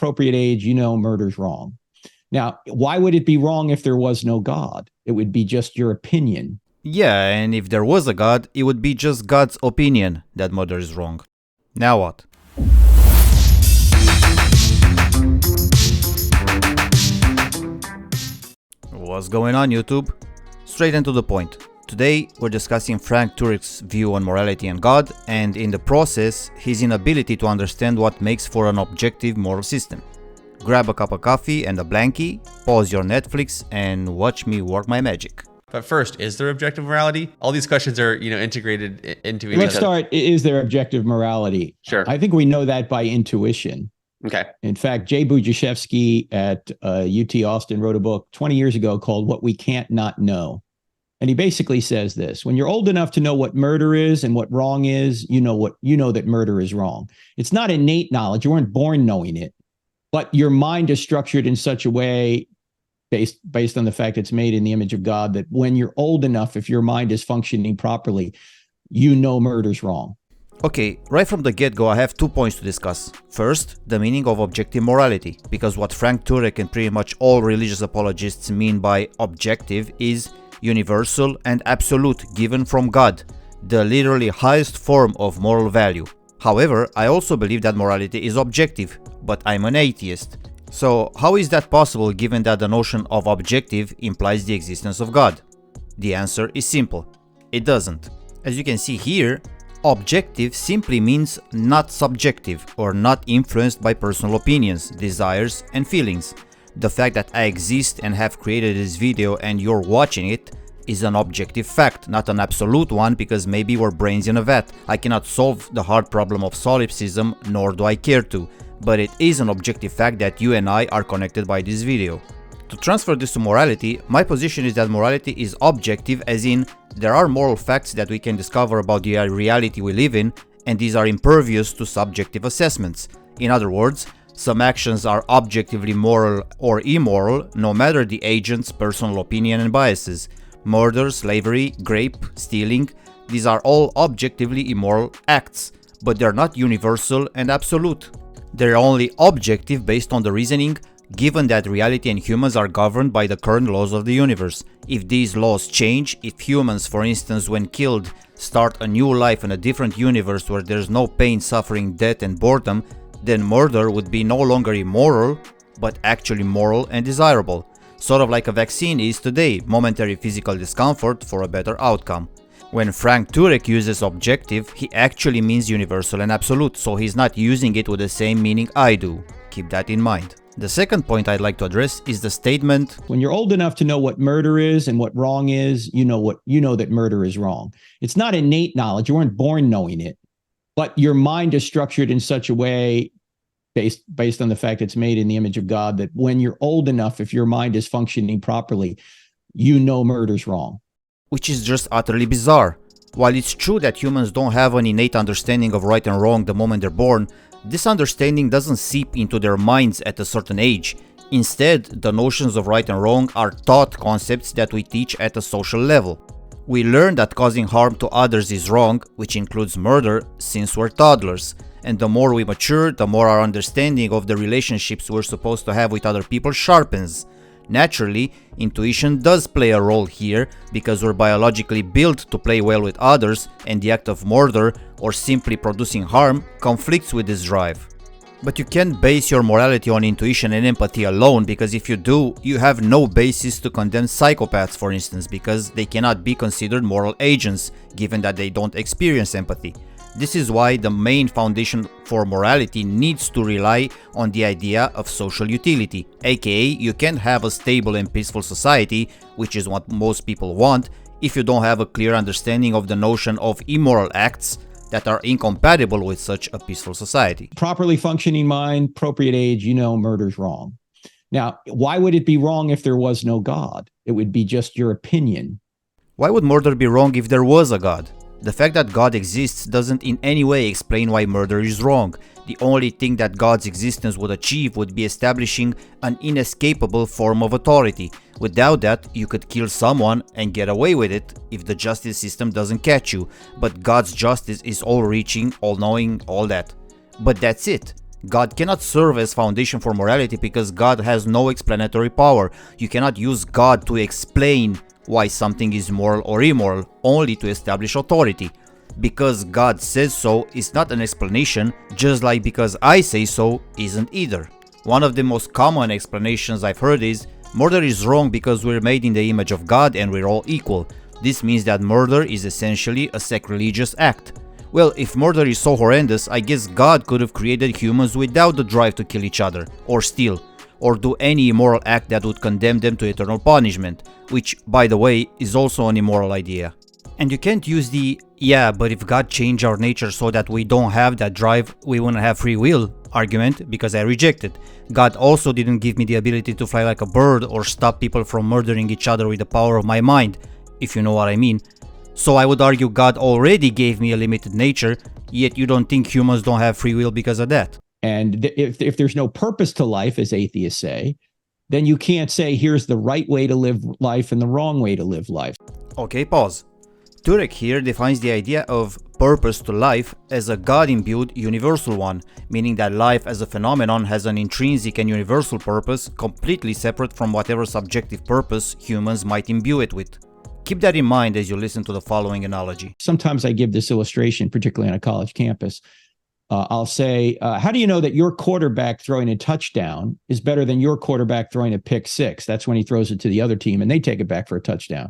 appropriate age, you know murder's wrong. Now, why would it be wrong if there was no God? It would be just your opinion. Yeah, and if there was a God, it would be just God's opinion that murder is wrong. Now what? What's going on, YouTube? Straight into the point. Today, we're discussing Frank Turek's view on morality and God, and in the process, his inability to understand what makes for an objective moral system. Grab a cup of coffee and a blankie, pause your Netflix, and watch me work my magic. But first, is there objective morality? All these questions are, integrated into each other. Let's start. Is there objective morality? Sure. I think we know that by intuition. Okay. In fact, Jay Budziszewski at UT Austin wrote a book 20 years ago called What We Can't Not Know. And he basically says this: when you're old enough to know what murder is and what wrong is, you know that murder is wrong. It's not innate knowledge. You weren't born knowing it, but your mind is structured in such a way based on the fact it's made in the image of God that when you're old enough, if your mind is functioning properly, you know murder's wrong. Okay, right from the get-go, I have 2 points to discuss. First, the meaning of objective morality, because what Frank Turek and pretty much all religious apologists mean by objective is universal and absolute, given from God, the literally highest form of moral value. However, I also believe that morality is objective, but I'm an atheist. So how is that possible given that the notion of objective implies the existence of God? The answer is simple. It doesn't. As you can see here, objective simply means not subjective or not influenced by personal opinions, desires, and feelings. The fact that I exist and have created this video and you're watching it is an objective fact, not an absolute one, because maybe we're brains in a vat. I cannot solve the hard problem of solipsism, nor do I care to, but it is an objective fact that you and I are connected by this video. To transfer this to morality, my position is that morality is objective, as in there are moral facts that we can discover about the reality we live in, and these are impervious to subjective assessments. In other words, some actions are objectively moral or immoral, no matter the agent's personal opinion and biases. Murder, slavery, rape, stealing, these are all objectively immoral acts, but they're not universal and absolute. They're only objective based on the reasoning, given that reality and humans are governed by the current laws of the universe. If these laws change, if humans, for instance, when killed, start a new life in a different universe where there's no pain, suffering, death, and boredom, then murder would be no longer immoral, but actually moral and desirable. Sort of like a vaccine is today, momentary physical discomfort for a better outcome. When Frank Turek uses objective, he actually means universal and absolute, so he's not using it with the same meaning I do. Keep that in mind. The second point I'd like to address is the statement, when you're old enough to know what murder is and what wrong is, you know that murder is wrong. It's not innate knowledge. You weren't born knowing it, but your mind is structured in such a way based on the fact it's made in the image of God that when you're old enough, if your mind is functioning properly, you know murder's wrong. which is just utterly bizarre. While it's true that humans don't have an innate understanding of right and wrong the moment they're born, this understanding doesn't seep into their minds at a certain age. Instead, the notions of right and wrong are taught concepts that we teach at a social level. We learn that causing harm to others is wrong, which includes murder, since we're toddlers. And the more we mature, the more our understanding of the relationships we're supposed to have with other people sharpens. Naturally, intuition does play a role here because we're biologically built to play well with others, and the act of murder or simply producing harm conflicts with this drive. But you can't base your morality on intuition and empathy alone, because if you do, you have no basis to condemn psychopaths, for instance, because they cannot be considered moral agents, given that they don't experience empathy. This is why the main foundation for morality needs to rely on the idea of social utility, aka you can't have a stable and peaceful society, which is what most people want, if you don't have a clear understanding of the notion of immoral acts that are incompatible with such a peaceful society. Properly functioning mind, appropriate age, murder's wrong. Now, why would it be wrong if there was no God? It would be just your opinion. Why would murder be wrong if there was a God? The fact that God exists doesn't in any way explain why murder is wrong. The only thing that God's existence would achieve would be establishing an inescapable form of authority. Without that, you could kill someone and get away with it if the justice system doesn't catch you. But God's justice is all-reaching, all-knowing, all that. But that's it. God cannot serve as foundation for morality because God has no explanatory power. You cannot use God to explain why something is moral or immoral, only to establish authority. Because God says so is not an explanation, just like because I say so isn't either. One of the most common explanations I've heard is, murder is wrong because we're made in the image of God and we're all equal. This means that murder is essentially a sacrilegious act. Well, if murder is so horrendous, I guess God could have created humans without the drive to kill each other, or steal, or do any immoral act that would condemn them to eternal punishment, which, by the way, is also an immoral idea. And you can't use the, yeah, but if God changed our nature so that we don't have that drive, we wouldn't have free will argument, because I reject it. God also didn't give me the ability to fly like a bird or stop people from murdering each other with the power of my mind, if you know what I mean. So I would argue God already gave me a limited nature, yet you don't think humans don't have free will because of that. And if there's no purpose to life, as atheists say, then you can't say here's the right way to live life and the wrong way to live life. Okay, pause. Turek here defines the idea of purpose to life as a God-imbued universal one, meaning that life as a phenomenon has an intrinsic and universal purpose completely separate from whatever subjective purpose humans might imbue it with. Keep that in mind as you listen to the following analogy. Sometimes I give this illustration, particularly on a college campus. I'll say, how do you know that your quarterback throwing a touchdown is better than your quarterback throwing a pick six? That's when he throws it to the other team and they take it back for a touchdown.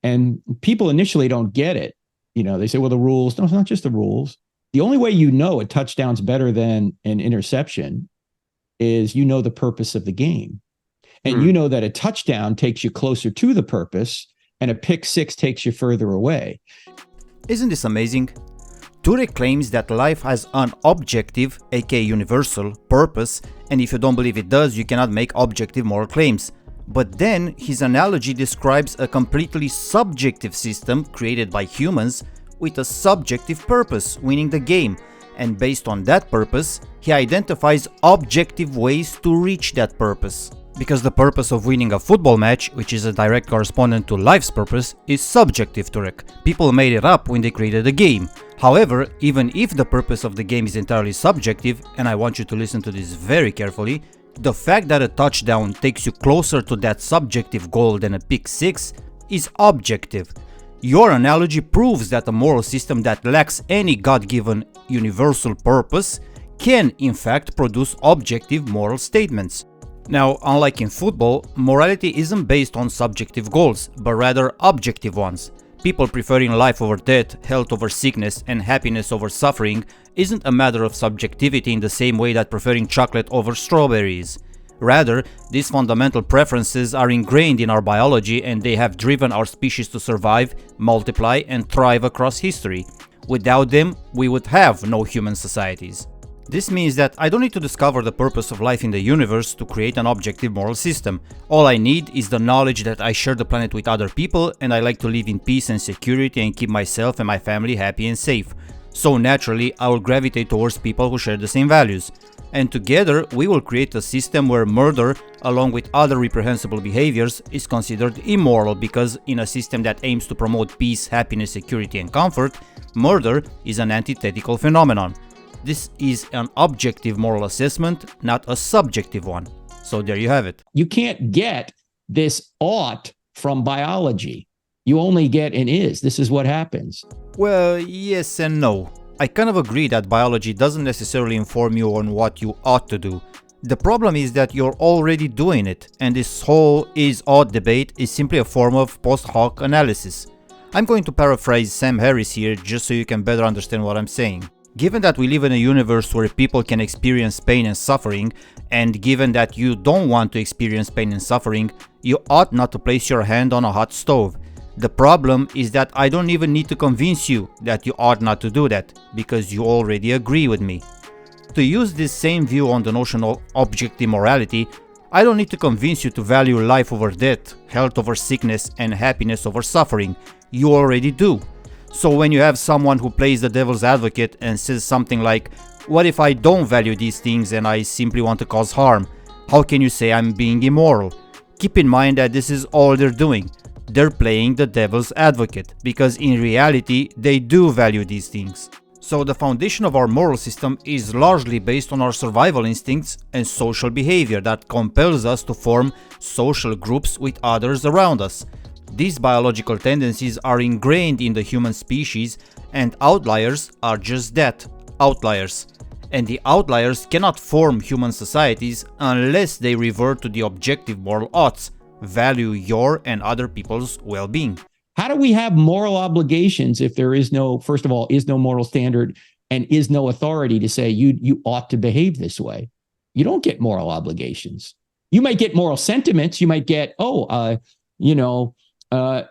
And people initially don't get it. You know, they say, well, the rules. No, it's not just the rules. The only way you know a touchdown's better than an interception is you know the purpose of the game. And you know that a touchdown takes you closer to the purpose and a pick six takes you further away. Isn't this amazing? Turek claims that life has an objective, aka universal, purpose, and if you don't believe it does, you cannot make objective moral claims. But then his analogy describes a completely subjective system created by humans with a subjective purpose, winning the game, and based on that purpose, he identifies objective ways to reach that purpose. Because the purpose of winning a football match, which is a direct correspondent to life's purpose, is subjective, Turek. People made it up when they created the game. However, even if the purpose of the game is entirely subjective, and I want you to listen to this very carefully, the fact that a touchdown takes you closer to that subjective goal than a pick six is objective. Your analogy proves that a moral system that lacks any God-given universal purpose can, in fact, produce objective moral statements. Now, unlike in football, morality isn't based on subjective goals, but rather objective ones. People preferring life over death, health over sickness, and happiness over suffering isn't a matter of subjectivity in the same way that preferring chocolate over strawberries. Rather, these fundamental preferences are ingrained in our biology and they have driven our species to survive, multiply, and thrive across history. Without them, we would have no human societies. This means that I don't need to discover the purpose of life in the universe to create an objective moral system. All I need is the knowledge that I share the planet with other people and I like to live in peace and security and keep myself and my family happy and safe. So naturally, I will gravitate towards people who share the same values. And together, we will create a system where murder, along with other reprehensible behaviors, is considered immoral because in a system that aims to promote peace, happiness, security and comfort, murder is an antithetical phenomenon. This is an objective moral assessment, not a subjective one. So there you have it. You can't get this ought from biology. You only get an is. This is what happens. Well, yes and no. I kind of agree that biology doesn't necessarily inform you on what you ought to do. The problem is that you're already doing it, and this whole is-ought debate is simply a form of post hoc analysis. I'm going to paraphrase Sam Harris here just so you can better understand what I'm saying. Given that we live in a universe where people can experience pain and suffering, and given that you don't want to experience pain and suffering, you ought not to place your hand on a hot stove. The problem is that I don't even need to convince you that you ought not to do that, because you already agree with me. To use this same view on the notion of objective morality, I don't need to convince you to value life over death, health over sickness, and happiness over suffering. You already do. So when you have someone who plays the devil's advocate and says something like, what if I don't value these things and I simply want to cause harm? How can you say I'm being immoral? Keep in mind that this is all they're doing. They're playing the devil's advocate, because in reality, they do value these things. So the foundation of our moral system is largely based on our survival instincts and social behavior that compels us to form social groups with others around us. These biological tendencies are ingrained in the human species, and outliers are just that, outliers. And the outliers cannot form human societies unless they revert to the objective moral oughts, value your and other people's well-being. How do we have moral obligations if there is no, first of all, is no moral standard and is no authority to say you ought to behave this way? You don't get moral obligations. You might get moral sentiments. You might get, I have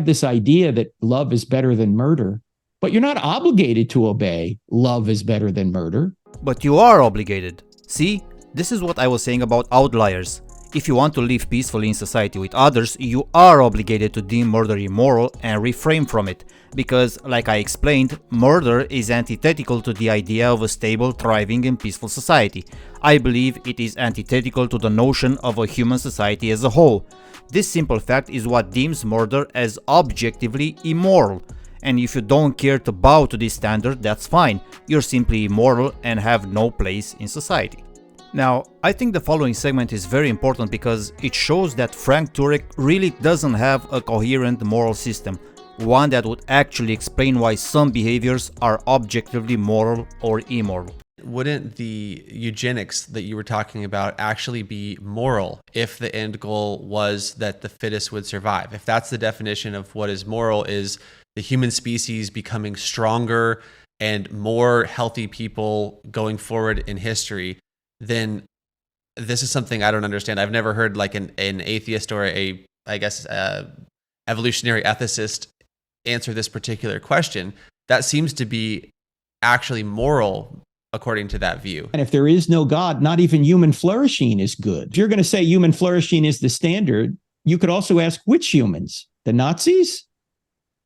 this idea that love is better than murder, but you're not obligated to obey love is better than murder. But you are obligated. See, this is what I was saying about outliers. If you want to live peacefully in society with others, you are obligated to deem murder immoral and refrain from it, because, like I explained, murder is antithetical to the idea of a stable, thriving and peaceful society. I believe it is antithetical to the notion of a human society as a whole. This simple fact is what deems murder as objectively immoral. And if you don't care to bow to this standard, that's fine. You're simply immoral and have no place in society. Now, I think the following segment is very important because it shows that Frank Turek really doesn't have a coherent moral system, one that would actually explain why some behaviors are objectively moral or immoral. Wouldn't the eugenics that you were talking about actually be moral if the end goal was that the fittest would survive? If that's the definition of what is moral, is the human species becoming stronger and more healthy people going forward in history, then this is something I don't understand. I've never heard like an atheist or evolutionary ethicist answer this particular question. That seems to be actually moral according to that view. And if there is no God, not even human flourishing is good. If you're going to say human flourishing is the standard, you could also ask which humans? The Nazis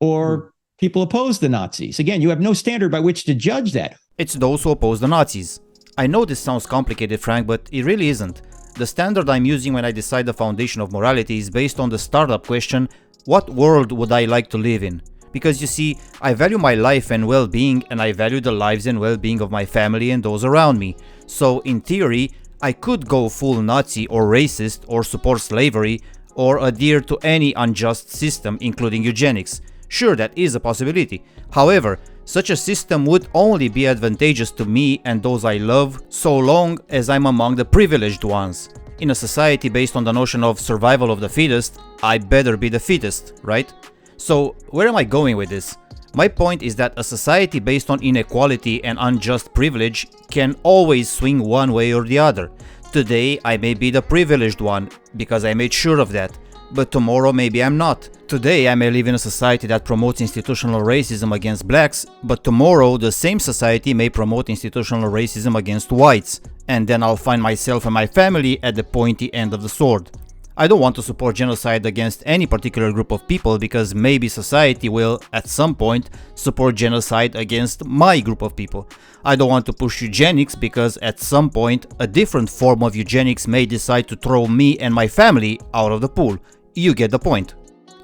or people oppose the Nazis? Again, you have no standard by which to judge that. It's those who oppose the Nazis. I know this sounds complicated, Frank, but it really isn't. The standard I'm using when I decide the foundation of morality is based on the startup question, what world would I like to live in? Because you see, I value my life and well-being, and I value the lives and well-being of my family and those around me. So, in theory, I could go full Nazi or racist or support slavery or adhere to any unjust system, including eugenics. Sure, that is a possibility. However, such a system would only be advantageous to me and those I love so long as I'm among the privileged ones. In a society based on the notion of survival of the fittest, I better be the fittest, right? So, where am I going with this? My point is that a society based on inequality and unjust privilege can always swing one way or the other. Today, I may be the privileged one, because I made sure of that. But tomorrow maybe I'm not. Today I may live in a society that promotes institutional racism against blacks, but tomorrow the same society may promote institutional racism against whites, and then I'll find myself and my family at the pointy end of the sword. I don't want to support genocide against any particular group of people because maybe society will, at some point, support genocide against my group of people. I don't want to push eugenics because at some point a different form of eugenics may decide to throw me and my family out of the pool. You get the point.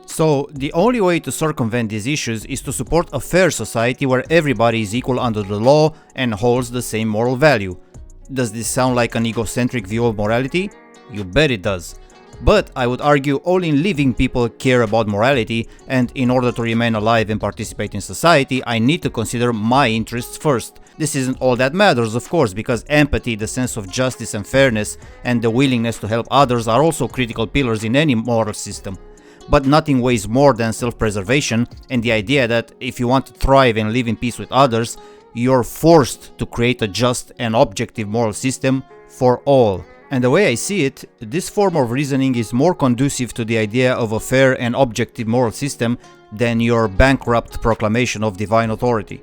So, the only way to circumvent these issues is to support a fair society where everybody is equal under the law and holds the same moral value. Does this sound like an egocentric view of morality? You bet it does. But I would argue only living people care about morality, and in order to remain alive and participate in society, I need to consider my interests first. This isn't all that matters, of course, because empathy, the sense of justice and fairness, and the willingness to help others are also critical pillars in any moral system. But nothing weighs more than self-preservation and the idea that if you want to thrive and live in peace with others, you're forced to create a just and objective moral system for all. And the way I see it, this form of reasoning is more conducive to the idea of a fair and objective moral system than your bankrupt proclamation of divine authority.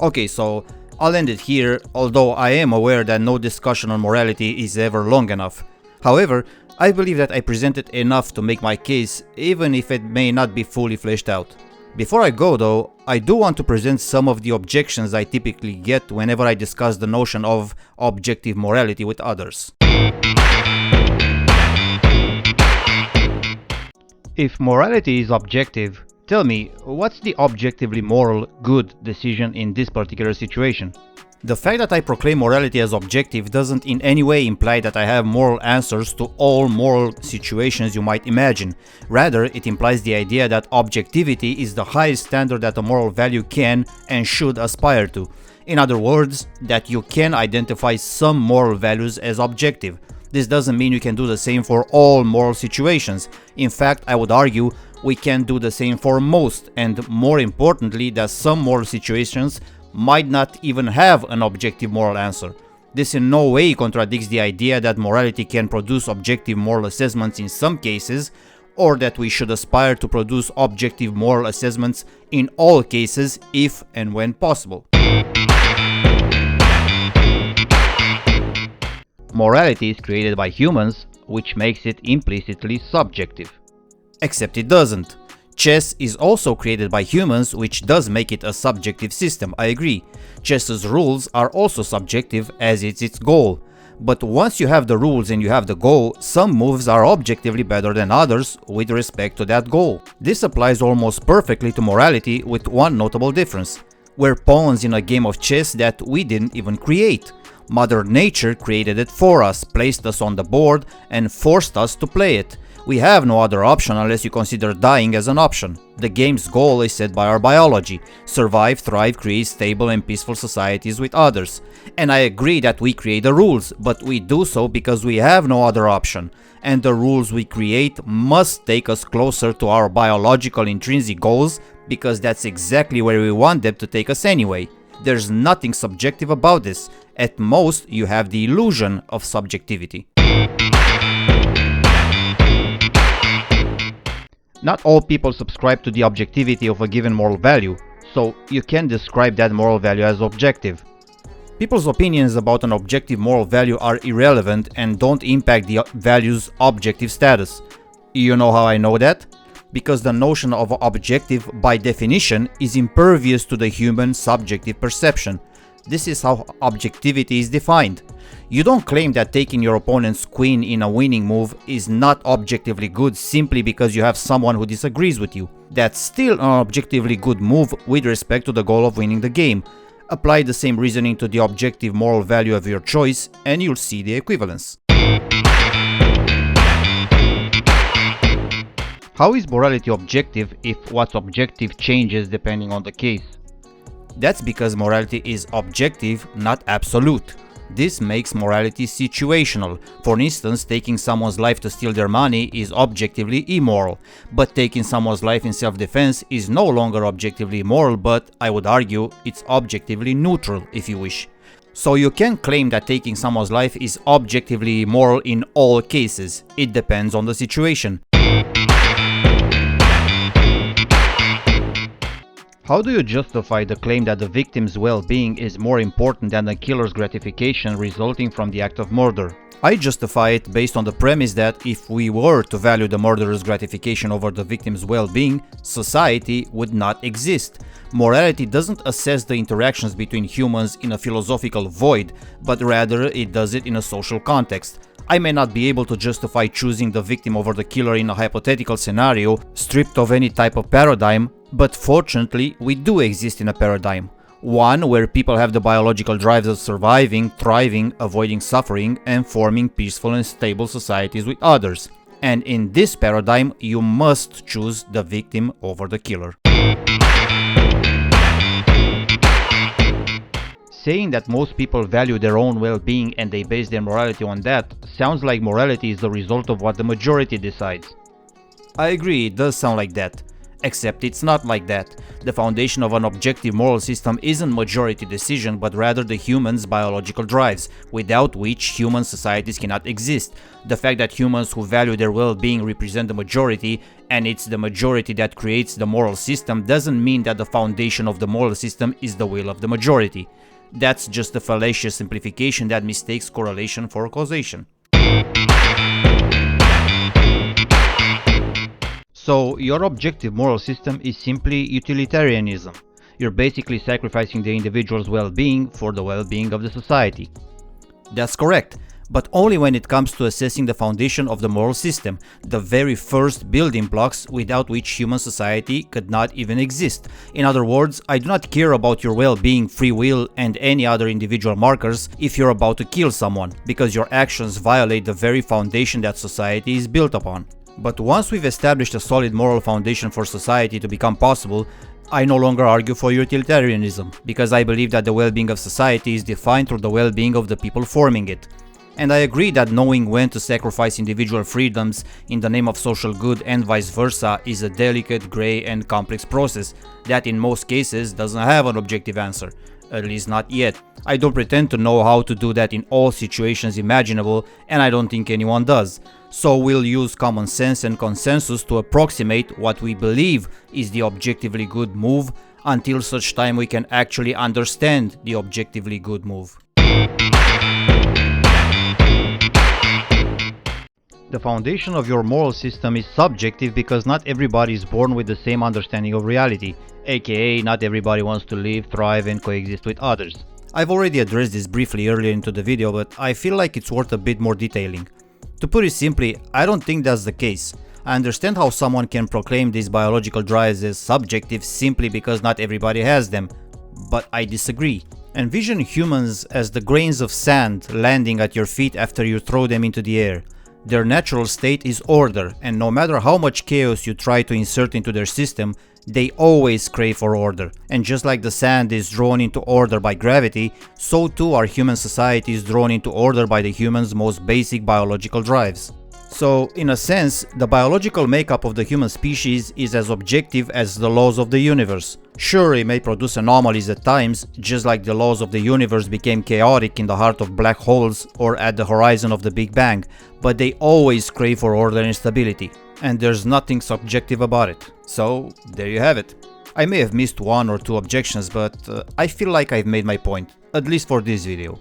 Okay, so I'll end it here, although I am aware that no discussion on morality is ever long enough. However, I believe that I presented enough to make my case, even if it may not be fully fleshed out. Before I go though, I do want to present some of the objections I typically get whenever I discuss the notion of objective morality with others. If morality is objective, Tell me, what's the objectively moral good decision in this particular situation? The fact that I proclaim morality as objective doesn't in any way imply that I have moral answers to all moral situations you might imagine. Rather, it implies the idea that objectivity is the highest standard that a moral value can and should aspire to. In other words, that you can identify some moral values as objective. This doesn't mean you can do the same for all moral situations. In fact, I would argue we can do the same for most, and more importantly, that some moral situations might not even have an objective moral answer. This in no way contradicts the idea that morality can produce objective moral assessments in some cases, or that we should aspire to produce objective moral assessments in all cases if and when possible. Morality is created by humans, which makes it implicitly subjective. Except it doesn't. Chess is also created by humans, which does make it a subjective system, I agree. Chess's rules are also subjective as it's its goal. But once you have the rules and you have the goal, some moves are objectively better than others with respect to that goal. This applies almost perfectly to morality with one notable difference. We're pawns in a game of chess that we didn't even create. Mother Nature created it for us, placed us on the board and forced us to play it. We have no other option unless you consider dying as an option. The game's goal is set by our biology: survive, thrive, create stable and peaceful societies with others. And I agree that we create the rules, but we do so because we have no other option. And the rules we create must take us closer to our biological intrinsic goals, because that's exactly where we want them to take us anyway. There's nothing subjective about this. At most, you have the illusion of subjectivity. Not all people subscribe to the objectivity of a given moral value, so you can describe that moral value as objective. People's opinions about an objective moral value are irrelevant and don't impact the value's objective status. You know how I know that? Because the notion of objective, by definition, is impervious to the human subjective perception. This is how objectivity is defined. You don't claim that taking your opponent's queen in a winning move is not objectively good simply because you have someone who disagrees with you. That's still an objectively good move with respect to the goal of winning the game. Apply the same reasoning to the objective moral value of your choice and you'll see the equivalence. How is morality objective if what's objective changes depending on the case? That's because morality is objective, not absolute. This makes morality situational. For instance, taking someone's life to steal their money is objectively immoral, but taking someone's life in self-defense is no longer objectively immoral, but I would argue it's objectively neutral, if you wish. So you can claim that taking someone's life is objectively immoral in all cases. It depends on the situation. How do you justify the claim that the victim's well-being is more important than the killer's gratification resulting from the act of murder? I justify it based on the premise that if we were to value the murderer's gratification over the victim's well-being, society would not exist. Morality doesn't assess the interactions between humans in a philosophical void, but rather it does it in a social context. I may not be able to justify choosing the victim over the killer in a hypothetical scenario, stripped of any type of paradigm, but fortunately we do exist in a paradigm. One where people have the biological drives of surviving, thriving, avoiding suffering, and forming peaceful and stable societies with others. And in this paradigm, you must choose the victim over the killer. Saying that most people value their own well-being and they base their morality on that sounds like morality is the result of what the majority decides. I agree, it does sound like that. Except it's not like that. The foundation of an objective moral system isn't majority decision, but rather the human's biological drives, without which human societies cannot exist. The fact that humans who value their well-being represent the majority, and it's the majority that creates the moral system, doesn't mean that the foundation of the moral system is the will of the majority. That's just a fallacious simplification that mistakes correlation for causation. So, your objective moral system is simply utilitarianism. You're basically sacrificing the individual's well-being for the well-being of the society. That's correct. but only when it comes to assessing the foundation of the moral system, the very first building blocks without which human society could not even exist. In other words, I do not care about your well-being, free will, and any other individual markers if you're about to kill someone, because your actions violate the very foundation that society is built upon. But once we've established a solid moral foundation for society to become possible, I no longer argue for utilitarianism, because I believe that the well-being of society is defined through the well-being of the people forming it. And I agree that knowing when to sacrifice individual freedoms in the name of social good and vice versa is a delicate, grey and complex process that in most cases doesn't have an objective answer, at least not yet. I don't pretend to know how to do that in all situations imaginable, and I don't think anyone does. So we'll use common sense and consensus to approximate what we believe is the objectively good move until such time we can actually understand the objectively good move. The foundation of your moral system is subjective because not everybody is born with the same understanding of reality, aka not everybody wants to live, thrive and coexist with others. I've already addressed this briefly earlier into the video, but I feel like it's worth a bit more detailing. To put it simply, I don't think that's the case. I understand how someone can proclaim these biological drives as subjective simply because not everybody has them, but I disagree. Envision humans as the grains of sand landing at your feet after you throw them into the air. Their natural state is order, and no matter how much chaos you try to insert into their system, they always crave for order. And just like the sand is drawn into order by gravity, so too are human societies drawn into order by the human's most basic biological drives. So, in a sense, the biological makeup of the human species is as objective as the laws of the universe. Sure, it may produce anomalies at times, just like the laws of the universe became chaotic in the heart of black holes or at the horizon of the Big Bang, but they always crave for order and stability. And there's nothing subjective about it. So, there you have it. I may have missed one or two objections, but I feel like I've made my point, at least for this video.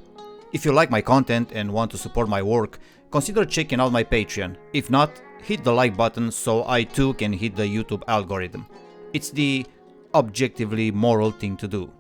If you like my content and want to support my work, consider checking out my Patreon. If not, hit the like button so I too can hit the YouTube algorithm. It's the objectively moral thing to do.